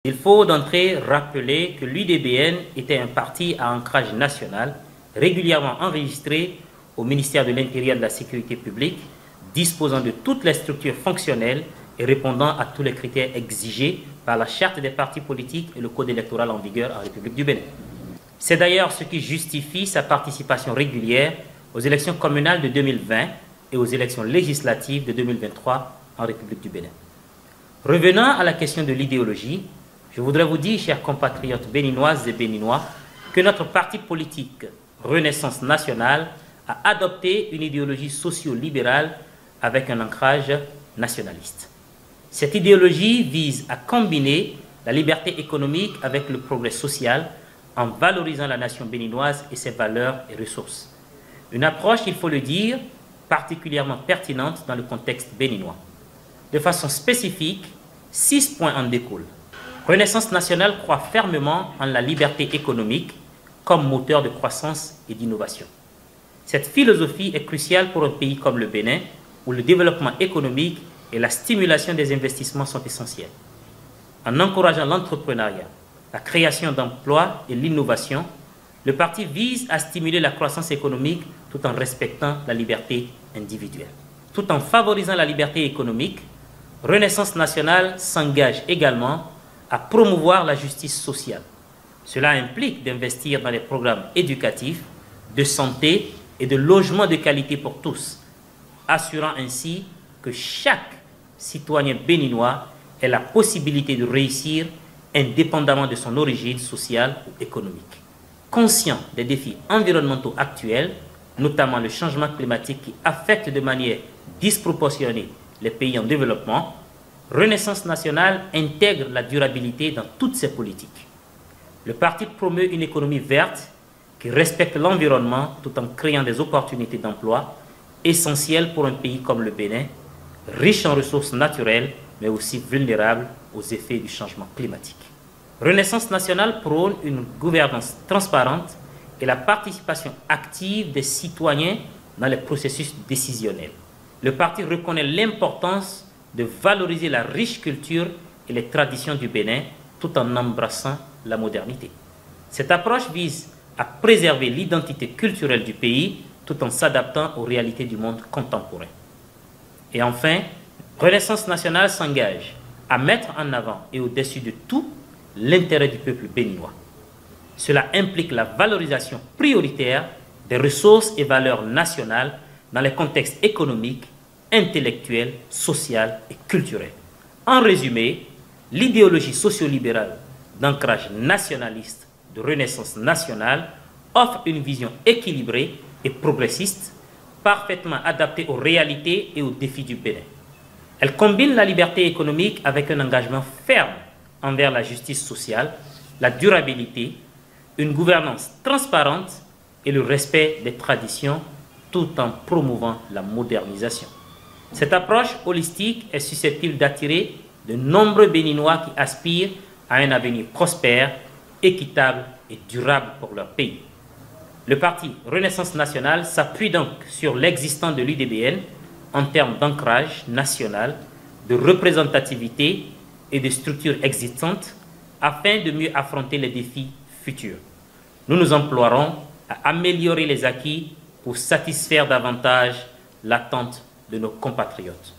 Il faut d'entrée rappeler que l'UDBN était un parti à ancrage national, régulièrement enregistré au ministère de l'Intérieur et de la Sécurité publique, disposant de toutes les structures fonctionnelles et répondant à tous les critères exigés par la charte des partis politiques et le code électoral en vigueur en République du Bénin. C'est d'ailleurs ce qui justifie sa participation régulière aux élections communales de 2020 et aux élections législatives de 2023 en République du Bénin. Revenant à la question de l'idéologie, je voudrais vous dire, chers compatriotes béninoises et béninois, que notre parti politique Renaissance nationale a adopté une idéologie socio-libérale avec un ancrage nationaliste. Cette idéologie vise à combiner la liberté économique avec le progrès social en valorisant la nation béninoise et ses valeurs et ressources. Une approche, il faut le dire, particulièrement pertinente dans le contexte béninois. De façon spécifique, 6 points en découlent. Renaissance nationale croit fermement en la liberté économique comme moteur de croissance et d'innovation. Cette philosophie est cruciale pour un pays comme le Bénin, où le développement économique et la stimulation des investissements sont essentiels. En encourageant l'entrepreneuriat, la création d'emplois et l'innovation, le parti vise à stimuler la croissance économique tout en respectant la liberté individuelle. Tout en favorisant la liberté économique, Renaissance nationale s'engage également à promouvoir la justice sociale. Cela implique d'investir dans les programmes éducatifs, de santé et de logement de qualité pour tous, assurant ainsi que chaque citoyen béninois ait la possibilité de réussir indépendamment de son origine sociale ou économique. Conscient des défis environnementaux actuels, notamment le changement climatique qui affecte de manière disproportionnée les pays en développement, Renaissance nationale intègre la durabilité dans toutes ses politiques. Le parti promeut une économie verte qui respecte l'environnement tout en créant des opportunités d'emploi essentielles pour un pays comme le Bénin, riche en ressources naturelles mais aussi vulnérable aux effets du changement climatique. Renaissance nationale prône une gouvernance transparente et la participation active des citoyens dans les processus décisionnels. Le parti reconnaît l'importance de valoriser la riche culture et les traditions du Bénin tout en embrassant la modernité. Cette approche vise à préserver l'identité culturelle du pays tout en s'adaptant aux réalités du monde contemporain. Et enfin, Renaissance nationale s'engage à mettre en avant et au-dessus de tout l'intérêt du peuple béninois. Cela implique la valorisation prioritaire des ressources et valeurs nationales dans les contextes économiques, intellectuel, social et culturel. En résumé, l'idéologie socio-libérale d'ancrage nationaliste de Renaissance nationale offre une vision équilibrée et progressiste, parfaitement adaptée aux réalités et aux défis du Bénin. Elle combine la liberté économique avec un engagement ferme envers la justice sociale, la durabilité, une gouvernance transparente et le respect des traditions tout en promouvant la modernisation. Cette approche holistique est susceptible d'attirer de nombreux Béninois qui aspirent à un avenir prospère, équitable et durable pour leur pays. Le parti Renaissance nationale s'appuie donc sur l'existence de l'UDBN en termes d'ancrage national, de représentativité et de structures existantes afin de mieux affronter les défis futurs. Nous nous emploierons à améliorer les acquis pour satisfaire davantage l'attente de nos compatriotes.